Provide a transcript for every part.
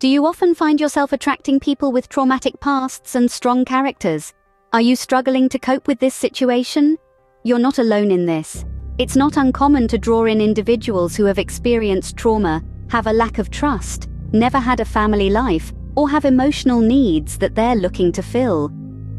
Do you often find yourself attracting people with traumatic pasts and strong characters? Are you struggling to cope with this situation? You're not alone in this. It's not uncommon to draw in individuals who have experienced trauma, have a lack of trust, never had a family life, or have emotional needs that they're looking to fill.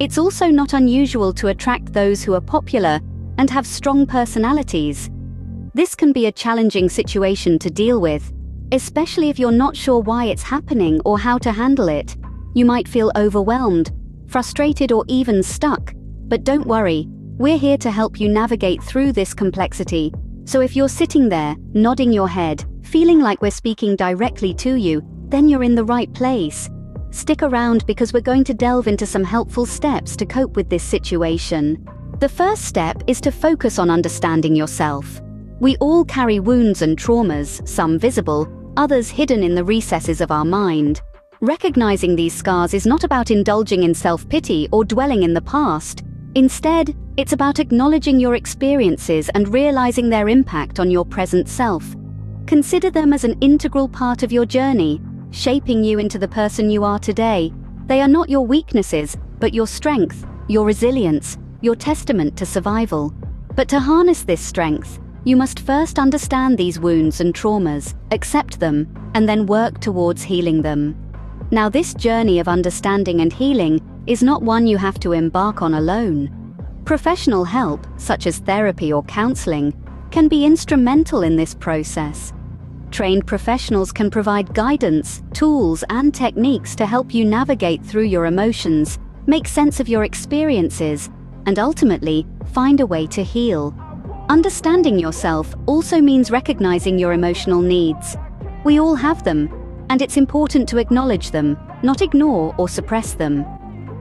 It's also not unusual to attract those who are popular and have strong personalities. This can be a challenging situation to deal with, especially if you're not sure why it's happening or how to handle it. You might feel overwhelmed, frustrated, or even stuck. But don't worry, we're here to help you navigate through this complexity. So if you're sitting there, nodding your head, feeling like we're speaking directly to you, then you're in the right place. Stick around because we're going to delve into some helpful steps to cope with this situation. The first step is to focus on understanding yourself. We all carry wounds and traumas, some visible, others hidden in the recesses of our mind. Recognizing these scars is not about indulging in self-pity or dwelling in the past. Instead, it's about acknowledging your experiences and realizing their impact on your present self. Consider them as an integral part of your journey, shaping you into the person you are today. They are not your weaknesses, but your strength, your resilience, your testament to survival. But to harness this strength, you must first understand these wounds and traumas, accept them, and then work towards healing them. Now, this journey of understanding and healing is not one you have to embark on alone. Professional help, such as therapy or counseling, can be instrumental in this process. Trained professionals can provide guidance, tools, and techniques to help you navigate through your emotions, make sense of your experiences, and ultimately find a way to heal. Understanding yourself also means recognizing your emotional needs. We all have them, and it's important to acknowledge them, not ignore or suppress them.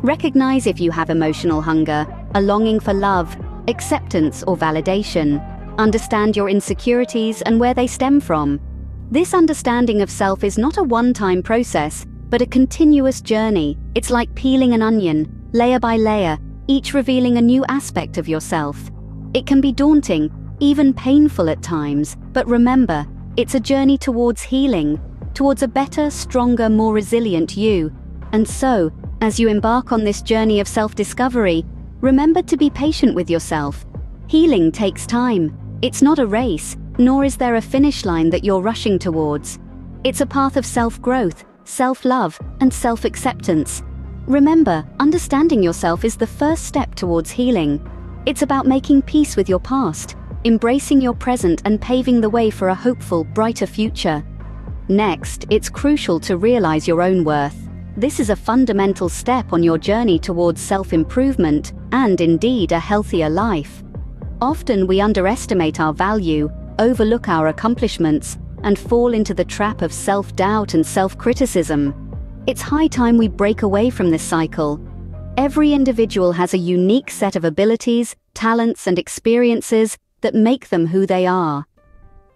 Recognize if you have emotional hunger, a longing for love, acceptance, or validation. Understand your insecurities and where they stem from. This understanding of self is not a one-time process, but a continuous journey. It's like peeling an onion, layer by layer, each revealing a new aspect of yourself. It can be daunting, even painful at times, but remember, it's a journey towards healing, towards a better, stronger, more resilient you. And so, as you embark on this journey of self-discovery, remember to be patient with yourself. Healing takes time. It's not a race, nor is there a finish line that you're rushing towards. It's a path of self-growth, self-love, and self-acceptance. Remember, understanding yourself is the first step towards healing. It's about making peace with your past, embracing your present, and paving the way for a hopeful, brighter future. Next, it's crucial to realize your own worth. This is a fundamental step on your journey towards self-improvement and, indeed, a healthier life. Often we underestimate our value, overlook our accomplishments, and fall into the trap of self-doubt and self-criticism. It's high time we break away from this cycle. Every individual has a unique set of abilities, talents, and experiences that make them who they are.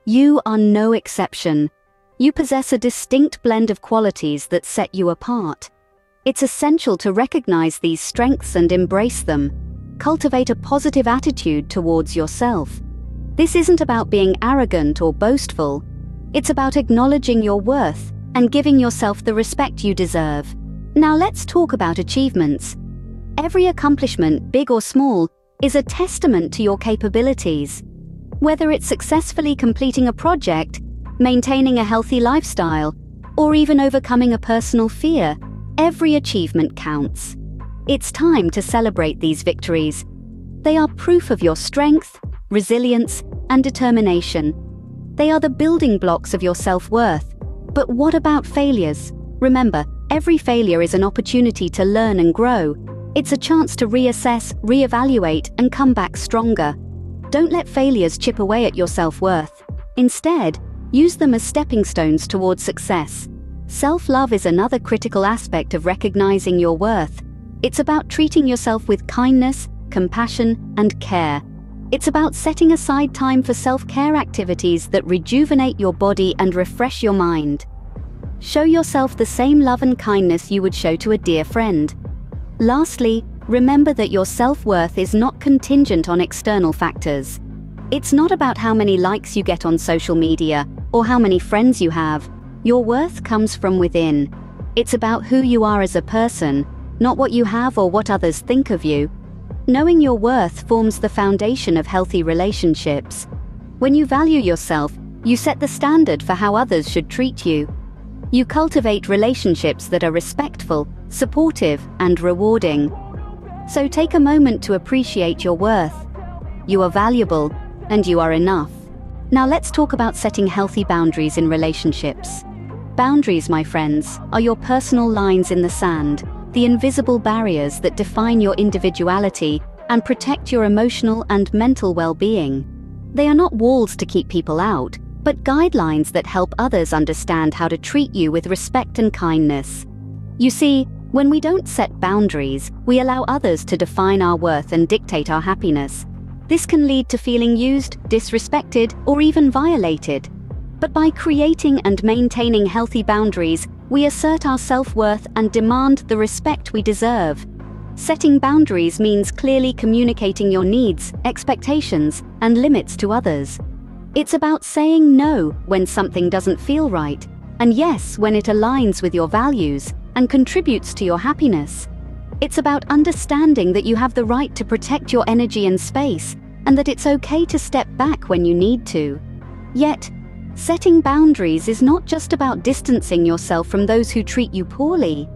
You are no exception. You possess a distinct blend of qualities that set you apart. It's essential to recognize these strengths and embrace them. Cultivate a positive attitude towards yourself. This isn't about being arrogant or boastful. It's about acknowledging your worth and giving yourself the respect you deserve. Now let's talk about achievements. Every accomplishment, big or small, is a testament to your capabilities. Whether it's successfully completing a project, maintaining a healthy lifestyle, or even overcoming a personal fear, every achievement counts. It's time to celebrate these victories. They are proof of your strength, resilience, and determination. They are the building blocks of your self-worth. But what about failures? Remember, every failure is an opportunity to learn and grow. It's a chance to reassess, reevaluate, and come back stronger. Don't let failures chip away at your self-worth. Instead, use them as stepping stones towards success. Self-love is another critical aspect of recognizing your worth. It's about treating yourself with kindness, compassion, and care. It's about setting aside time for self-care activities that rejuvenate your body and refresh your mind. Show yourself the same love and kindness you would show to a dear friend. Lastly, remember that your self-worth is not contingent on external factors. It's not about how many likes you get on social media or how many friends you have. Your worth comes from within. It's about who you are as a person, not what you have or what others think of you. Knowing your worth forms the foundation of healthy relationships. When you value yourself, you set the standard for how others should treat you. You cultivate relationships that are respectful, supportive, and rewarding. So take a moment to appreciate your worth. You are valuable, and you are enough. Now let's talk about setting healthy boundaries in relationships. Boundaries, my friends, are your personal lines in the sand, the invisible barriers that define your individuality and protect your emotional and mental well-being. They are not walls to keep people out, but guidelines that help others understand how to treat you with respect and kindness. You see, when we don't set boundaries, we allow others to define our worth and dictate our happiness. This can lead to feeling used, disrespected, or even violated. But by creating and maintaining healthy boundaries, we assert our self-worth and demand the respect we deserve. Setting boundaries means clearly communicating your needs, expectations, and limits to others. It's about saying no when something doesn't feel right, and yes when it aligns with your values and contributes to your happiness. It's about understanding that you have the right to protect your energy and space, and that it's okay to step back when you need to. Yet, setting boundaries is not just about distancing yourself from those who treat you poorly.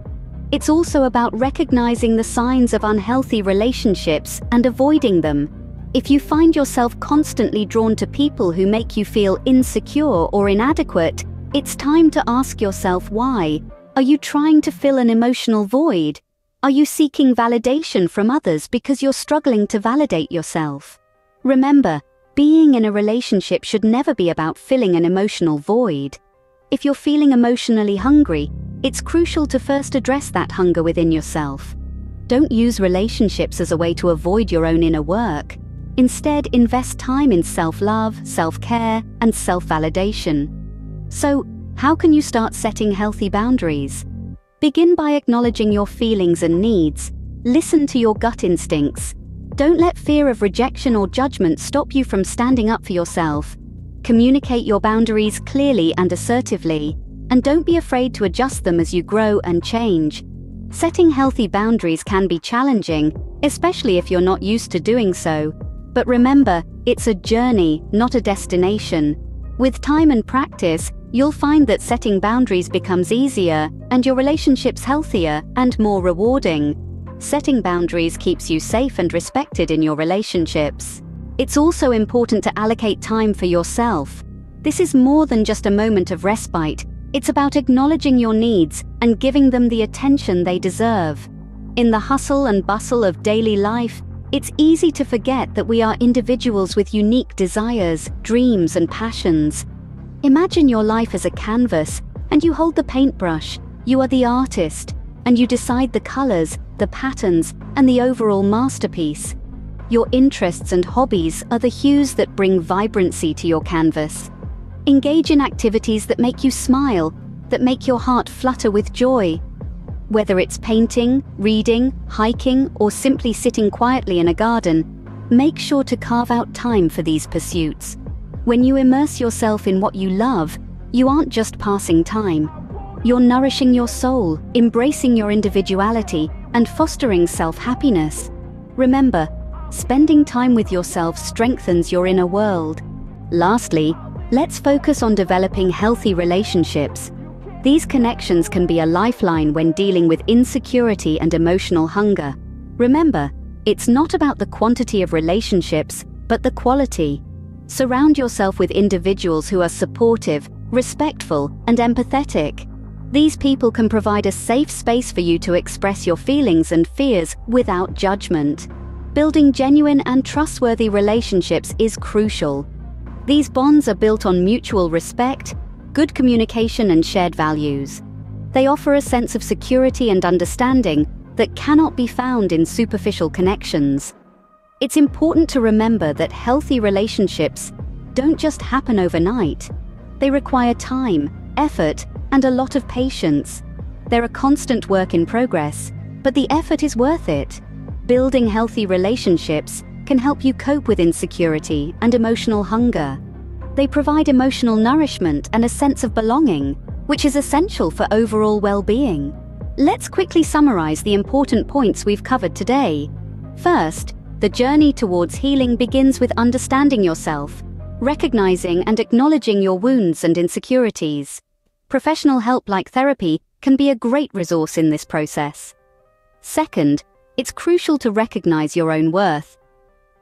It's also about recognizing the signs of unhealthy relationships and avoiding them. If you find yourself constantly drawn to people who make you feel insecure or inadequate, it's time to ask yourself why. Are you trying to fill an emotional void? Are you seeking validation from others because you're struggling to validate yourself? Remember, being in a relationship should never be about filling an emotional void. If you're feeling emotionally hungry, it's crucial to first address that hunger within yourself. Don't use relationships as a way to avoid your own inner work. Instead, invest time in self-love, self-care, and self-validation. So, how can you start setting healthy boundaries? Begin by acknowledging your feelings and needs. Listen to your gut instincts. Don't let fear of rejection or judgment stop you from standing up for yourself. Communicate your boundaries clearly and assertively, and don't be afraid to adjust them as you grow and change. Setting healthy boundaries can be challenging, especially if you're not used to doing so. But remember, it's a journey, not a destination. With time and practice, you'll find that setting boundaries becomes easier, and your relationships healthier and more rewarding. Setting boundaries keeps you safe and respected in your relationships. It's also important to allocate time for yourself. This is more than just a moment of respite. It's about acknowledging your needs and giving them the attention they deserve. In the hustle and bustle of daily life, it's easy to forget that we are individuals with unique desires, dreams, and passions. Imagine your life as a canvas, and you hold the paintbrush. You are the artist, and you decide the colors, the patterns, and the overall masterpiece. Your interests and hobbies are the hues that bring vibrancy to your canvas. Engage in activities that make you smile, that make your heart flutter with joy. Whether it's painting, reading, hiking, or simply sitting quietly in a garden, make sure to carve out time for these pursuits. When you immerse yourself in what you love, you aren't just passing time. You're nourishing your soul, embracing your individuality, and fostering self-happiness. Remember, spending time with yourself strengthens your inner world. Lastly, let's focus on developing healthy relationships. These connections can be a lifeline when dealing with insecurity and emotional hunger. Remember, it's not about the quantity of relationships, but the quality. Surround yourself with individuals who are supportive, respectful, and empathetic. These people can provide a safe space for you to express your feelings and fears without judgment. Building genuine and trustworthy relationships is crucial. These bonds are built on mutual respect, good communication, and shared values. They offer a sense of security and understanding that cannot be found in superficial connections. It's important to remember that healthy relationships don't just happen overnight. They require time, effort, and a lot of patience. They're a constant work in progress, but the effort is worth it. Building healthy relationships can help you cope with insecurity and emotional hunger. They provide emotional nourishment and a sense of belonging, which is essential for overall well-being. Let's quickly summarize the important points we've covered today. First, the journey towards healing begins with understanding yourself, recognizing and acknowledging your wounds and insecurities. Professional help like therapy can be a great resource in this process. Second, it's crucial to recognize your own worth.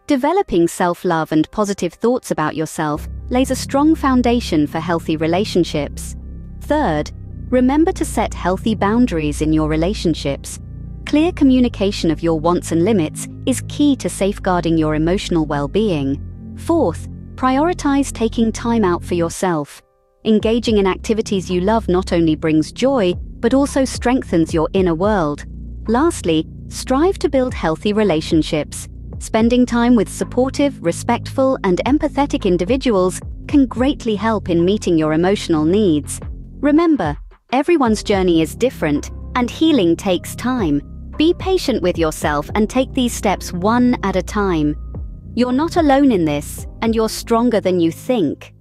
Developing self-love and positive thoughts about yourself lays a strong foundation for healthy relationships. Third, remember to set healthy boundaries in your relationships. Clear communication of your wants and limits is key to safeguarding your emotional well-being. Fourth, prioritize taking time out for yourself. Engaging in activities you love not only brings joy, but also strengthens your inner world. Lastly, strive to build healthy relationships. Spending time with supportive, respectful, and empathetic individuals can greatly help in meeting your emotional needs. Remember, everyone's journey is different, and healing takes time. Be patient with yourself and take these steps one at a time. You're not alone in this, and you're stronger than you think.